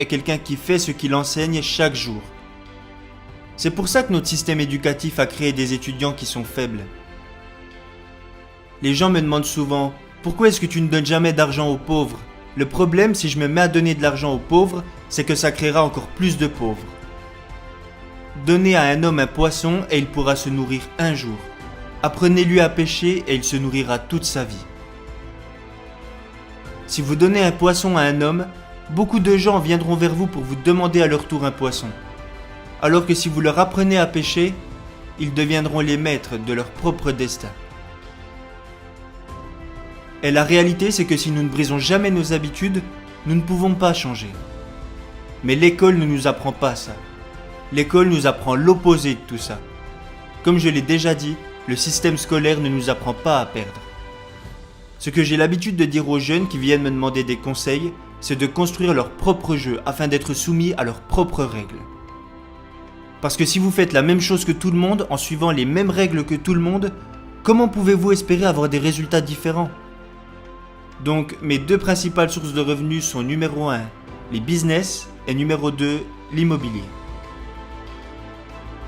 est quelqu'un qui fait ce qu'il enseigne chaque jour. C'est pour ça que notre système éducatif a créé des étudiants qui sont faibles. Les gens me demandent souvent « Pourquoi est-ce que tu ne donnes jamais d'argent aux pauvres ?» Le problème, si je me mets à donner de l'argent aux pauvres, c'est que ça créera encore plus de pauvres. Donnez à un homme un poisson et il pourra se nourrir un jour. Apprenez-lui à pêcher et il se nourrira toute sa vie. Si vous donnez un poisson à un homme, beaucoup de gens viendront vers vous pour vous demander à leur tour un poisson. Alors que si vous leur apprenez à pêcher, ils deviendront les maîtres de leur propre destin. Et la réalité, c'est que si nous ne brisons jamais nos habitudes, nous ne pouvons pas changer. Mais l'école ne nous apprend pas ça. L'école nous apprend l'opposé de tout ça. Comme je l'ai déjà dit, le système scolaire ne nous apprend pas à perdre. Ce que j'ai l'habitude de dire aux jeunes qui viennent me demander des conseils, c'est de construire leur propre jeu afin d'être soumis à leurs propres règles. Parce que si vous faites la même chose que tout le monde en suivant les mêmes règles que tout le monde, comment pouvez-vous espérer avoir des résultats différents ? Donc mes deux principales sources de revenus sont numéro 1, les business et numéro 2, l'immobilier.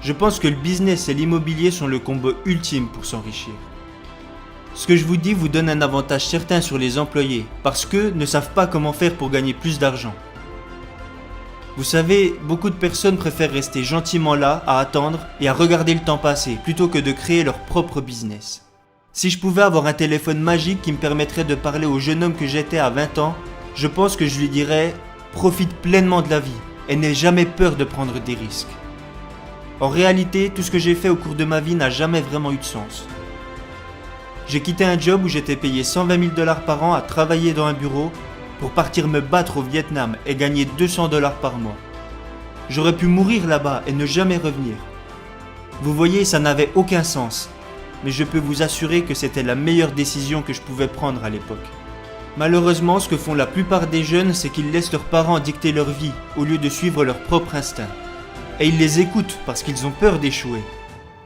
Je pense que le business et l'immobilier sont le combo ultime pour s'enrichir. Ce que je vous dis vous donne un avantage certain sur les employés, parce qu'eux ne savent pas comment faire pour gagner plus d'argent. Vous savez, beaucoup de personnes préfèrent rester gentiment là, à attendre et à regarder le temps passer, plutôt que de créer leur propre business. Si je pouvais avoir un téléphone magique qui me permettrait de parler au jeune homme que j'étais à 20 ans, je pense que je lui dirais « Profite pleinement de la vie et n'aie jamais peur de prendre des risques ». En réalité, tout ce que j'ai fait au cours de ma vie n'a jamais vraiment eu de sens. J'ai quitté un job où j'étais payé 120 000 $ par an à travailler dans un bureau pour partir me battre au Vietnam et gagner 200 $ par mois. J'aurais pu mourir là-bas et ne jamais revenir. Vous voyez, ça n'avait aucun sens, mais je peux vous assurer que c'était la meilleure décision que je pouvais prendre à l'époque. Malheureusement, ce que font la plupart des jeunes, c'est qu'ils laissent leurs parents dicter leur vie au lieu de suivre leur propre instinct. Et ils les écoutent parce qu'ils ont peur d'échouer.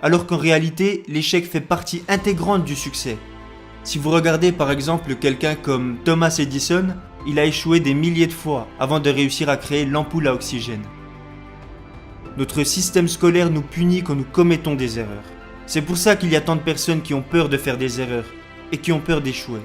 Alors qu'en réalité, l'échec fait partie intégrante du succès. Si vous regardez par exemple quelqu'un comme Thomas Edison, il a échoué des milliers de fois avant de réussir à créer l'ampoule à oxygène. Notre système scolaire nous punit quand nous commettons des erreurs. C'est pour ça qu'il y a tant de personnes qui ont peur de faire des erreurs et qui ont peur d'échouer.